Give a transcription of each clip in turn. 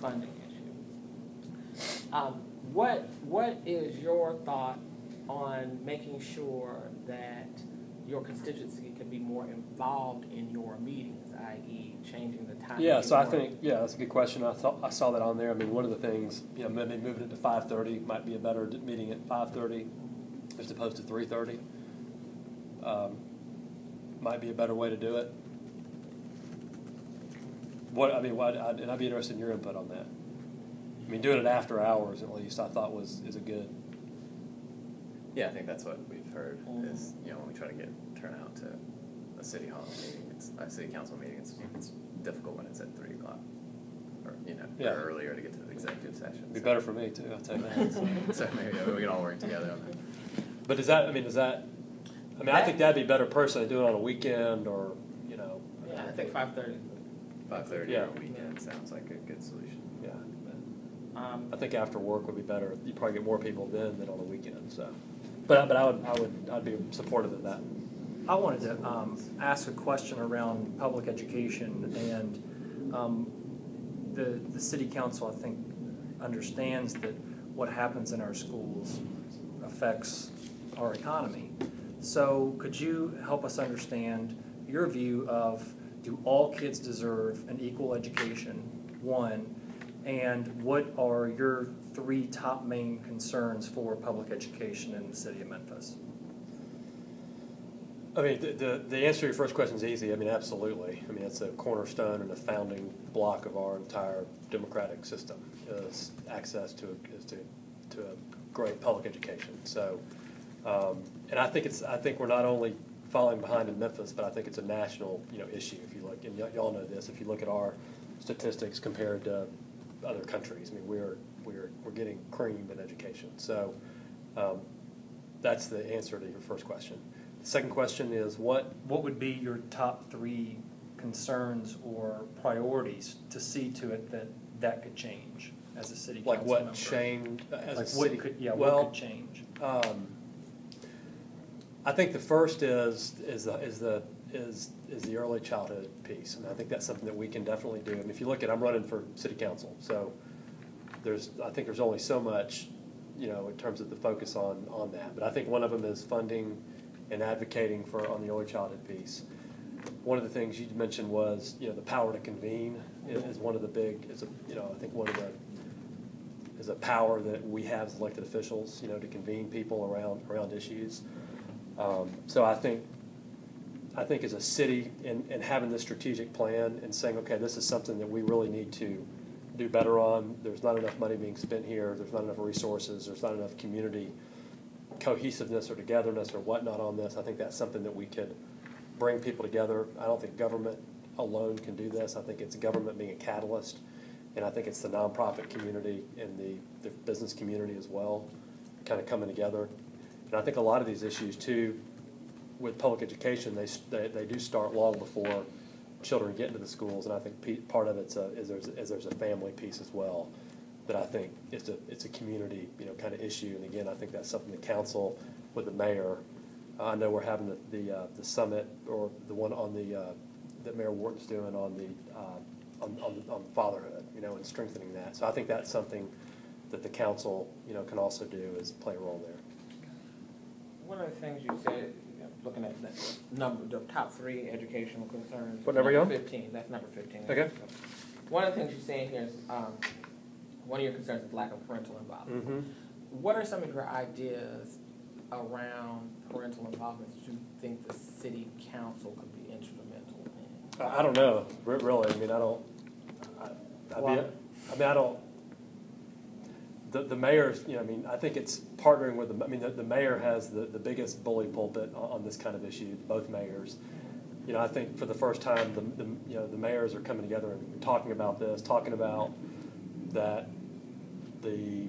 funding issue. What is your thought on making sure that your constituency can be more involved in your meetings, i.e. changing the time? Yeah, so I think, that's a good question. I saw that on there. I mean, one of the things, maybe moving it to 5:30 might be a better meeting at 5:30 as opposed to 3:30. Might be a better way to do it. And I'd be interested in your input on that. I mean, doing it after hours at least, I thought is a good. Yeah, I think that's what we've heard is, when we try to get turnout to a city hall meeting, a city council meeting, it's difficult when it's at 3 o'clock or, or earlier to get to the executive session. It'd be better for me too, I'll tell you that. So maybe we can all work together on that. But I think that'd be better personally, do it on a weekend or, Yeah, I think 5:30. 5:30 on a weekend sounds like a good solution. Yeah. I think after work would be better. You probably get more people then than on the weekend. So, but I'd be supportive of that. I wanted to ask a question around public education, and the city council, I think, understands that what happens in our schools affects our economy. So could you help us understand your view of, do all kids deserve an equal education, one, and what are your 3 top main concerns for public education in the city of Memphis? I mean, the answer to your first question is easy. I mean, absolutely. I mean, it's a cornerstone and a founding block of our entire democratic system, is access to a great public education. So, and I think we're not only falling behind in Memphis, but I think it's a national issue. If you look, and y'all know this, if you look at our statistics compared to other countries, I mean, we're getting creamed in education. So that's the answer to your first question. The second question is what would be your top 3 concerns or priorities to see to it that could change as a city council like what member? changed as like a what city? what could change? I think the first is the early childhood piece, and I think that's something that we can definitely do. And if you look at, I'm running for city council, so I think there's only so much, in terms of the focus on that. But I think one of them is funding and advocating on the early childhood piece. One of the things you mentioned was, the power to convene is one of the big. I think one of the is a power that we have as elected officials, to convene people around issues. So I think as a city and having this strategic plan and saying, okay, this is something that we really need to do better on. There's not enough money being spent here. There's not enough resources. There's not enough community cohesiveness or togetherness or whatnot on this. I think that's something that we could bring people together. I don't think government alone can do this. I think it's government being a catalyst, and I think it's the nonprofit community and the business community as well kind of coming together. And I think a lot of these issues, too, with public education, they do start long before children get into the schools, and I think part of it is there's a family piece as well that I think it's a community kind of issue. And again, I think that's something the council with the mayor. I know we're having the summit or the one on that Mayor Wharton's doing on fatherhood, and strengthening that. So I think that's something that the council can also do is play a role there. One of the things you said, looking at the top 3 educational concerns. What number are you on? 15. That's number 15. Okay. One of the things you're saying here is one of your concerns is lack of parental involvement. Mm-hmm. What are some of your ideas around parental involvement that you think the city council could be instrumental in? I don't know, really. I mean, I don't. The mayor's, I think it's partnering with the mayor has the biggest bully pulpit on this kind of issue, both mayors. I think for the first time, the mayors are coming together and talking about this, talking about that the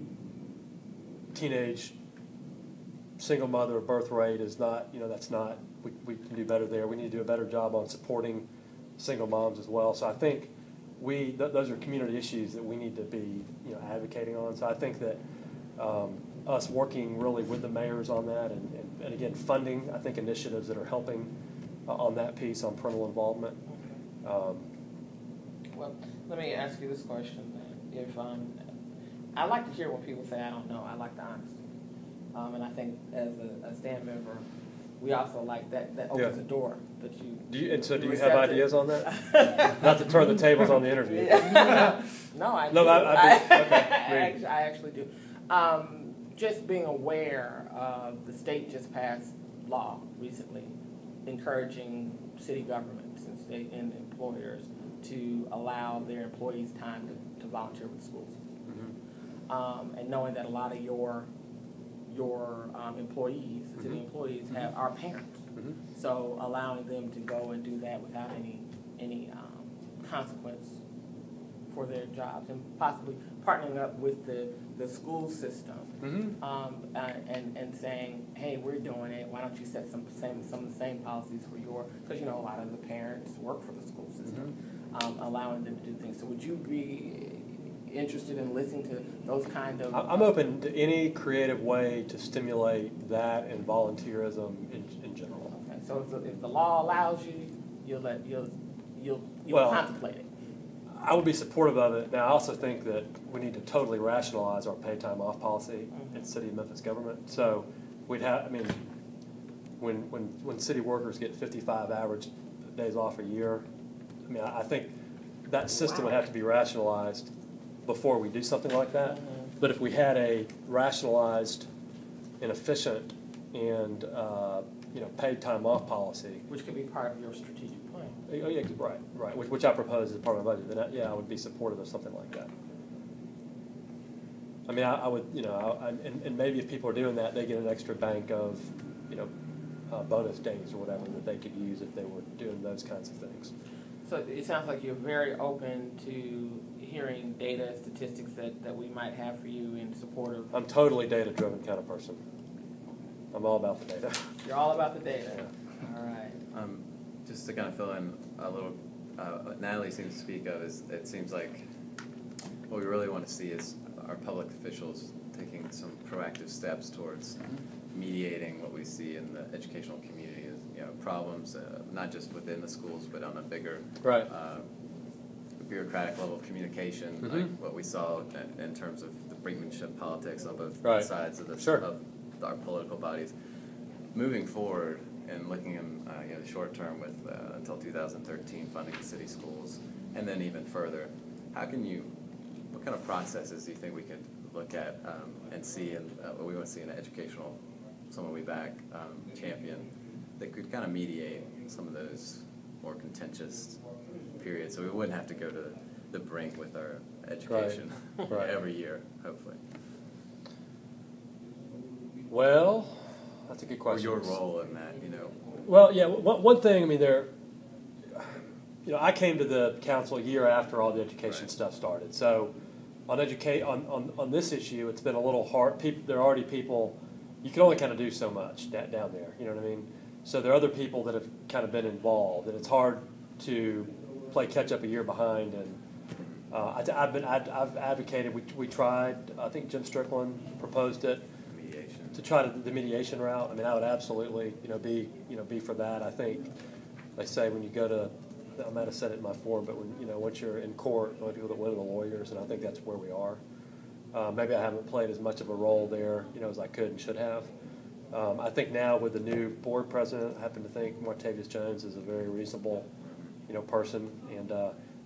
teenage single mother birth rate is not, that's not, we can do better there. We need to do a better job on supporting single moms as well. So I think those are community issues that we need to be, advocating on. So I think that us working really with the mayors on that and again, funding, I think initiatives that are helping on that piece on parental involvement. Well, let me ask you this question then. if I like to hear when people say I don't know. I like the honesty, and I think as a stand member, we also like that opens the door that you. Do you have ideas on that? Not to turn the tables on the interview. No, I do. No, I actually do. Just being aware of the state just passed law recently encouraging city governments and state and employers to allow their employees time to volunteer with schools. Mm-hmm. And knowing that a lot of your employees, city mm-hmm. employees, are parents. Mm-hmm. So allowing them to go and do that without any consequence for their jobs, and possibly partnering up with the school system, mm-hmm. And saying, hey, we're doing it. Why don't you set some of the same policies for because a lot of the parents work for the school system, mm-hmm. Allowing them to do things. So would you be interested in listening to those kind of? I'm open to any creative way to stimulate that and volunteerism in general. Okay, so if the law allows you, you'll contemplate it. I would be supportive of it. Now, I also think that we need to totally rationalize our pay time off policy mm-hmm. in City of Memphis government. So we'd have, when city workers get 55 average days off a year, I think that system would have to be rationalized before we do something like that. Mm-hmm. But if we had a rationalized and efficient and paid time off policy, which could be part of your strategic plan. Oh, yeah, right. Which I propose as part of my budget. Then I would be supportive of something like that. I would, and maybe if people are doing that, they get an extra bank of, bonus days or whatever that they could use if they were doing those kinds of things. So it sounds like you're very open to hearing data and statistics that we might have for you in support of. I'm totally data-driven kind of person. I'm all about the data. You're all about the data. Yeah. All right. Just to kind of fill in a little, what Natalie seems to speak of is it seems like what we really want to see is our public officials taking some proactive steps towards mediating what we see in the educational community as problems, not just within the schools, but on a bigger bureaucratic level of communication, mm-hmm. like what we saw in terms of the brinkmanship politics on both sides of of our political bodies. Moving forward and looking in the short term with until 2013 funding the city schools, and then even further, what kind of processes do you think we could look at and see, and what we want to see in an educational, someone we back, champion, that could kind of mediate some of those more contentious periods, so we wouldn't have to go to the brink with our education every year, hopefully. Well, that's a good question. Or your role in that, Well, yeah. One thing, I came to the council a year after all the education stuff started. So, on this issue, it's been a little hard. There are already people. You can only kind of do so much down there. You know what I mean? So there are other people that have kind of been involved, and it's hard to play catch up a year behind. And I've advocated. We tried. I think Jim Strickland proposed it. To try the mediation route. I would absolutely, be for that. I think they say when you go to, I might have said it in my form, but when, once you're in court, you want people that win the lawyers, and I think that's where we are. Maybe I haven't played as much of a role there, as I could and should have. I think now with the new board president, I happen to think Martavius Jones is a very reasonable, person, and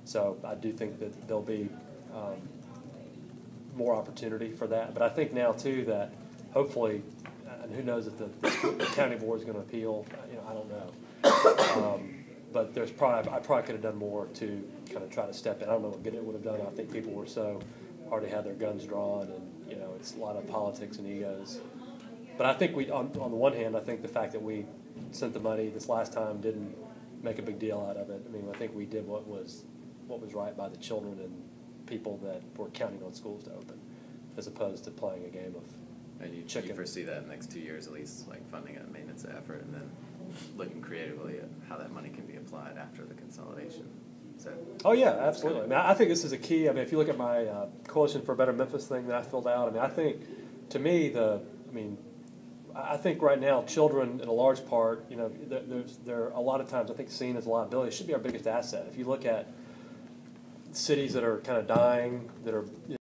so I do think that there'll be more opportunity for that. But I think now too that hopefully, and who knows if the county board is going to appeal, I don't know. But I probably could have done more to kind of try to step in. I don't know what Gannett would have done. I think people were already had their guns drawn, and it's a lot of politics and egos. But I think on the one hand, I think the fact that we sent the money this last time didn't make a big deal out of it. I think we did what was right by the children and people that were counting on schools to open, as opposed to playing a game of. And you foresee that in the next 2 years at least, like funding a maintenance effort, and then looking creatively at how that money can be applied after the consolidation. Oh yeah, absolutely. I think this is a key. If you look at my Coalition for a Better Memphis thing that I filled out, I think, to me, I think right now children, in a large part, they're a lot of times I think seen as a liability. It should be our biggest asset. If you look at cities that are kind of dying, that are